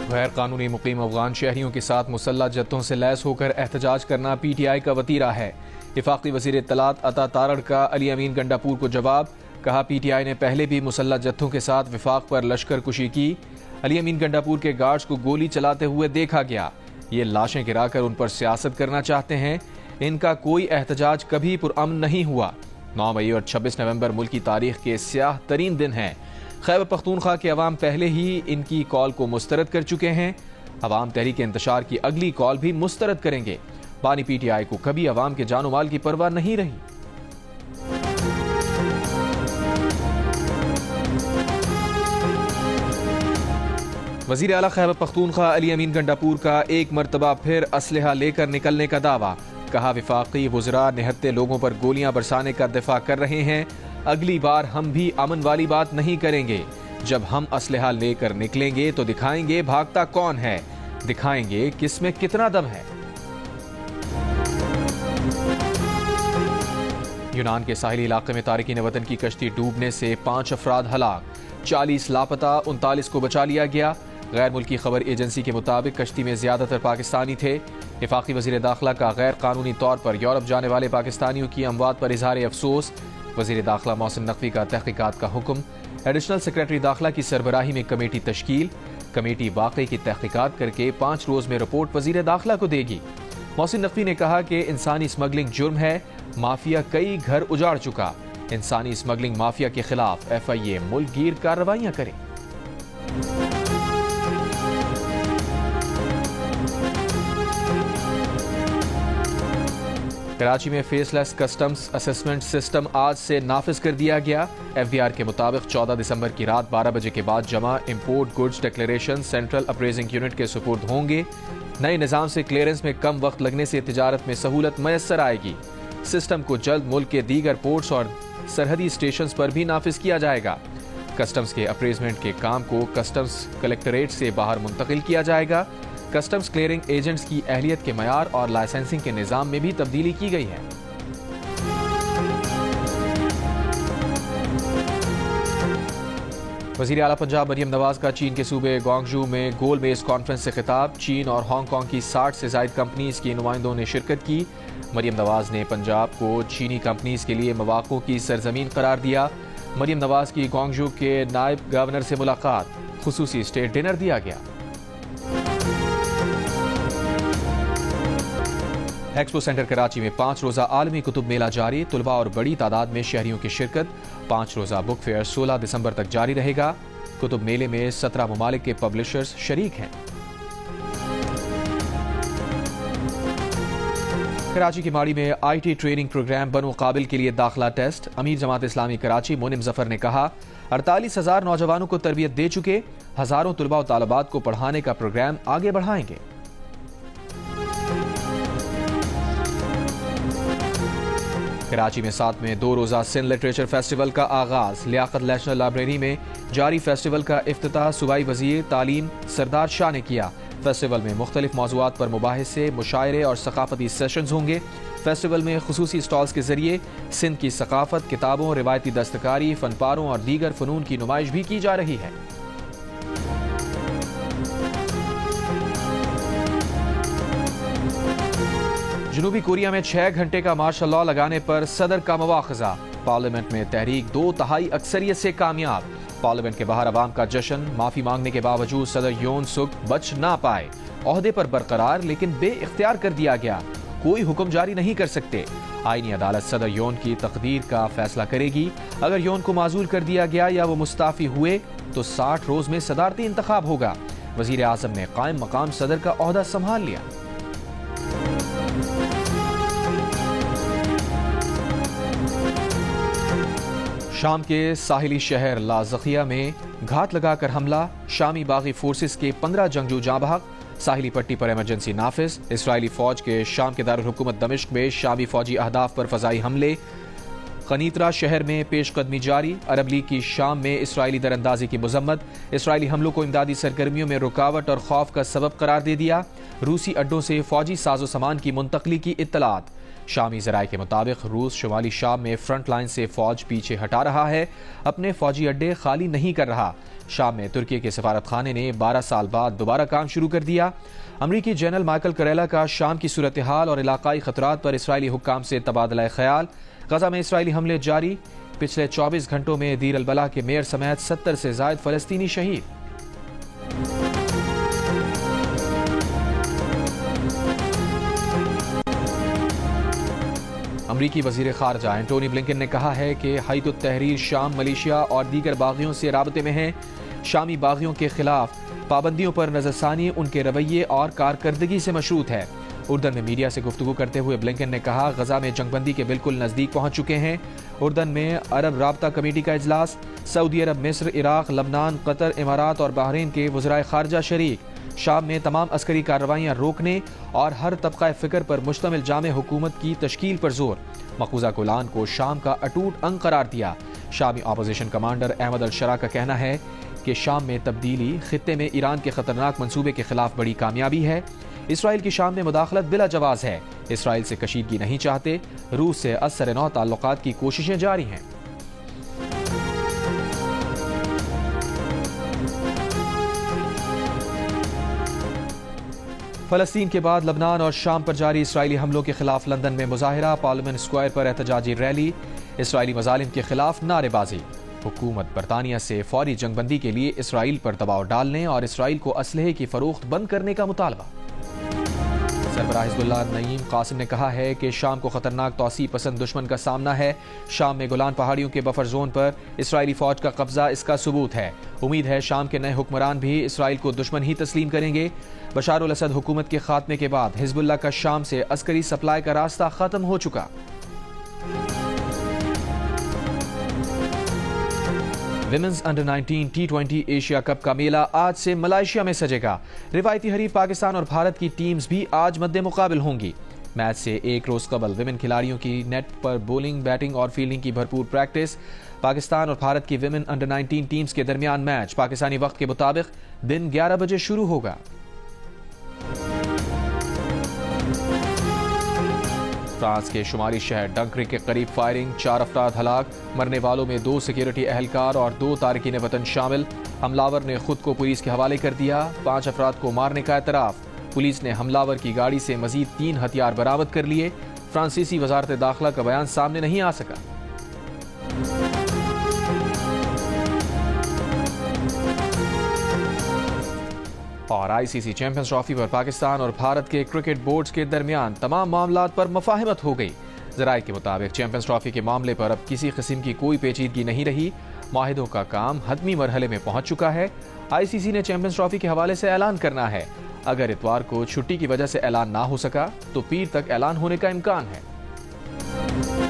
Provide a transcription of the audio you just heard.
غیر قانونی مقیم افغان شہریوں کے ساتھ مسلح جتھوں سے لیس ہو کر احتجاج کرنا پی ٹی آئی کا وتیرہ ہے۔ وفاقی وزیر اطلاعات عطا تارڑ کا علی امین گنڈاپور کو جواب، کہا پی ٹی آئی نے پہلے بھی مسلح جتھوں کے ساتھ وفاق پر لشکر کشی کی۔ علی امین گنڈاپور کے گارڈز کو گولی چلاتے ہوئے دیکھا گیا۔ یہ لاشیں گرا کر ان پر سیاست کرنا چاہتے ہیں۔ ان کا کوئی احتجاج کبھی پرامن نہیں ہوا۔ 9 مئی اور 26 نومبر ملک کی تاریخ کے سیاہ ترین دن ہیں۔ خیبر پختونخوا کے عوام پہلے ہی ان کی کال کو مسترد کر چکے ہیں۔ عوام تحریک انتشار کی اگلی کال بھی مسترد کریں گے۔ بانی پی ٹی آئی کو کبھی عوام کے جان و مال کی پرواہ نہیں رہی۔ وزیر اعلیٰ خیبر پختونخوا علی امین گنڈاپور کا ایک مرتبہ پھر اسلحہ لے کر نکلنے کا دعویٰ، کہا وفاقی وزراء نہتے لوگوں پر گولیاں برسانے کا دفاع کر رہے ہیں۔ اگلی بار ہم بھی امن والی بات نہیں کریں گے۔ جب ہم اسلحہ لے کر نکلیں گے تو دکھائیں گے بھاگتا کون ہے، دکھائیں گے کس میں کتنا دم ہے۔ یونان کے ساحلی علاقے میں تارکین وطن کی کشتی ڈوبنے سے 5 افراد ہلاک، 40 لاپتہ، 39 کو بچا لیا گیا۔ غیر ملکی خبر ایجنسی کے مطابق کشتی میں زیادہ تر پاکستانی تھے۔ وفاقی وزیر داخلہ کا غیر قانونی طور پر یورپ جانے والے پاکستانیوں کی اموات پر اظہار افسوس۔ وزیر داخلہ محسن نقوی کا تحقیقات کا حکم۔ ایڈیشنل سیکریٹری داخلہ کی سربراہی میں کمیٹی تشکیل۔ کمیٹی واقعے کی تحقیقات کر کے 5 روز میں رپورٹ وزیر داخلہ کو دے گی۔ محسن نقوی نے کہا کہ انسانی اسمگلنگ جرم ہے، مافیا کئی گھر اجاڑ چکا۔ انسانی اسمگلنگ مافیا کے خلاف ایف آئی اے ملک گیر کارروائیاں کرے۔ کراچی میں فیس لیس کسٹمز اسسمنٹ سسٹم آج سے نافذ کر دیا گیا۔ ایف بی آر کے مطابق 14 دسمبر کی رات 12 بجے کے بعد جمع import goods declaration central appraising unit کے سپرد ہوں گے۔ نئے نظام سے کلیئرنس میں کم وقت لگنے سے تجارت میں سہولت میسر آئے گی۔ سسٹم کو جلد ملک کے دیگر پورٹس اور سرحدی اسٹیشنز پر بھی نافذ کیا جائے گا۔ کسٹمز کے اپریزمنٹ کے کام کو کسٹمز کلیکٹریٹ سے باہر منتقل کیا جائے گا۔ کسٹمز کلیئرنگ ایجنٹس کی اہلیت کے معیار اور لائسنسنگ کے نظام میں بھی تبدیلی کی گئی ہے۔ وزیر اعلیٰ پنجاب مریم نواز کا چین کے صوبے گوانگژو میں گول میز کانفرنس سے خطاب۔ چین اور ہانگ کانگ کی 60 سے زائد کمپنیز کی نمائندوں نے شرکت کی۔ مریم نواز نے پنجاب کو چینی کمپنیز کے لیے مواقع کی سرزمین قرار دیا۔ مریم نواز کی گوانگژو کے نائب گورنر سے ملاقات، خصوصی اسٹیٹ ڈنر دیا گیا۔ ایکسپو سینٹر کراچی میں 5 روزہ عالمی کتب میلہ جاری، طلباء اور بڑی تعداد میں شہریوں کی شرکت۔ 5 روزہ بک فیئر 16 دسمبر تک جاری رہے گا۔ کتب میلے میں 17 ممالک کے پبلشرز شریک ہیں۔ کراچی کی ماڑی میں آئی ٹی ٹریننگ پروگرام بنو قابل کے لیے داخلہ ٹیسٹ۔ امیر جماعت اسلامی کراچی مونم ظفر نے کہا 48,000 نوجوانوں کو تربیت دے چکے، ہزاروں طلباء و طالبات کو پڑھانے کا پروگرام آگے بڑھائیں گے۔ کراچی میں 7ویں 2 روزہ سندھ لٹریچر فیسٹیول کا آغاز۔ لیاقت نیشنل لائبریری میں جاری فیسٹیول کا افتتاح صوبائی وزیر تعلیم سردار شاہ نے کیا۔ فیسٹیول میں مختلف موضوعات پر مباحثے، مشاعرے اور ثقافتی سیشنز ہوں گے۔ فیسٹیول میں خصوصی سٹالز کے ذریعے سندھ کی ثقافت، کتابوں، روایتی دستکاری، فن پاروں اور دیگر فنون کی نمائش بھی کی جا رہی ہے۔ جنوبی کوریا میں 6 گھنٹے کا مارشل لاء لگانے پر صدر کا مواخذہ۔ پارلیمنٹ میں تحریک 2/3 اکثریت سے کامیاب۔ پارلیمنٹ کے باہر عوام کا جشن، معافی مانگنے کے باوجود صدر یون سک بچ نہ پائے۔ عہدے پر برقرار لیکن بے اختیار کر دیا گیا، کوئی حکم جاری نہیں کر سکتے۔ آئینی عدالت صدر یون کی تقدیر کا فیصلہ کرے گی۔ اگر یون کو معزول کر دیا گیا یا وہ مستعفی ہوئے تو 60 روز میں صدارتی انتخاب ہوگا۔ وزیر اعظم نے قائم مقام صدر کا عہدہ سنبھال لیا۔ شام کے ساحلی شہر لازقیہ میں گھات لگا کر حملہ، شامی باغی فورسز کے 15 جنگجو جاں بحق۔ ساحلی پٹی پر ایمرجنسی نافذ۔ اسرائیلی فوج کے شام کے دارالحکومت دمشق میں شامی فوجی اہداف پر فضائی حملے۔ قنیطرہ شہر میں پیش قدمی جاری۔ عرب لیگ کی شام میں اسرائیلی دراندازی کی مذمت۔ اسرائیلی حملوں کو امدادی سرگرمیوں میں رکاوٹ اور خوف کا سبب قرار دے دیا۔ روسی اڈوں سے فوجی ساز و سامان کی منتقلی کی اطلاعات۔ شامی ذرائع کے مطابق روس شمالی شام میں فرنٹ لائن سے فوج پیچھے ہٹا رہا ہے، اپنے فوجی اڈے خالی نہیں کر رہا۔ شام میں ترکی کے سفارت خانے نے 12 سال بعد دوبارہ کام شروع کر دیا۔ امریکی جنرل مائیکل کریلا کا شام کی صورتحال اور علاقائی خطرات پر اسرائیلی حکام سے تبادلہ خیال۔ غزہ میں اسرائیلی حملے جاری، پچھلے 24 گھنٹوں میں دیر البلح کے میئر سمیت 70 سے زائد فلسطینی شہید۔ امریکی وزیر خارجہ اینٹونی بلنکن نے کہا ہے کہ حیت التحریر شام ملیشیا اور دیگر باغیوں سے رابطے میں ہیں۔ شامی باغیوں کے خلاف پابندیوں پر نظر ثانی ان کے رویے اور کارکردگی سے مشروط ہے۔ اردن میں میڈیا سے گفتگو کرتے ہوئے بلنکن نے کہا، غزہ میں جنگ بندی کے بالکل نزدیک پہنچ چکے ہیں۔ اردن میں عرب رابطہ کمیٹی کا اجلاس، سعودی عرب، مصر، عراق، لبنان، قطر، امارات اور بحرین کے وزرائے خارجہ شریک۔ شام میں تمام عسکری کارروائیاں روکنے اور ہر طبقہ فکر پر مشتمل جامع حکومت کی تشکیل پر زور۔ مقبوضہ گولان کو شام کا اٹوٹ انگ قرار دیا۔ شامی اپوزیشن کمانڈر احمد الشرا کا کہنا ہے کہ شام میں تبدیلی خطے میں ایران کے خطرناک منصوبے کے خلاف بڑی کامیابی ہے۔ اسرائیل کی شام میں مداخلت بلا جواز ہے۔ اسرائیل سے کشیدگی نہیں چاہتے۔ روس سے از سر نو تعلقات کی کوششیں جاری ہیں۔ فلسطین کے بعد لبنان اور شام پر جاری اسرائیلی حملوں کے خلاف لندن میں مظاہرہ، پارلیمنٹ اسکوائر پر احتجاجی ریلی، اسرائیلی مظالم کے خلاف نعرے بازی۔ حکومت برطانیہ سے فوری جنگ بندی کے لیے اسرائیل پر دباؤ ڈالنے اور اسرائیل کو اسلحے کی فروخت بند کرنے کا مطالبہ۔ سربراہ حزب اللہ نعیم قاسم نے کہا ہے کہ شام کو خطرناک توسیع پسند دشمن کا سامنا ہے۔ شام میں گولان پہاڑیوں کے بفر زون پر اسرائیلی فوج کا قبضہ اس کا ثبوت ہے۔ امید ہے شام کے نئے حکمران بھی اسرائیل کو دشمن ہی تسلیم کریں گے۔ بشار الاسد حکومت کے خاتمے کے بعد حزب اللہ کا شام سے عسکری سپلائی کا راستہ ختم ہو چکا۔ Women's under 19 T20 Asia cup کا میلہ آج سے ملائیشیا میں سجے گا۔ روایتی حریف پاکستان اور بھارت کی ٹیمز بھی آج مد مقابل ہوں گی۔ میچ سے ایک روز قبل ویمن کھلاڑیوں کی نیٹ پر بولنگ، بیٹنگ اور فیلڈنگ کی بھرپور پریکٹس۔ پاکستان اور بھارت کی ویمن انڈر 19 ٹیمز کے درمیان میچ پاکستانی وقت کے مطابق دن 11 بجے شروع ہوگا۔ فرانس کے شمالی شہر ڈنکرک کے قریب فائرنگ، 4 افراد ہلاک، مرنے والوں میں 2 سیکیورٹی اہلکار اور 2 تارکین وطن شامل۔ حملاور نے خود کو پولیس کے حوالے کر دیا، 5 افراد کو مارنے کا اعتراف۔ پولیس نے حملاور کی گاڑی سے مزید 3 ہتھیار برآمد کر لیے۔ فرانسیسی وزارت داخلہ کا بیان سامنے نہیں آ سکا۔ اور ICC چیمپئنز ٹرافی پر پاکستان اور بھارت کے کرکٹ بورڈز کے درمیان تمام معاملات پر مفاہمت ہو گئی۔ ذرائع کے مطابق چیمپئنز ٹرافی کے معاملے پر اب کسی قسم کی کوئی پیچیدگی نہیں رہی۔ معاہدوں کا کام حتمی مرحلے میں پہنچ چکا ہے۔ ICC نے چیمپئنز ٹرافی کے حوالے سے اعلان کرنا ہے۔ اگر اتوار کو چھٹی کی وجہ سے اعلان نہ ہو سکا تو پیر تک اعلان ہونے کا امکان ہے۔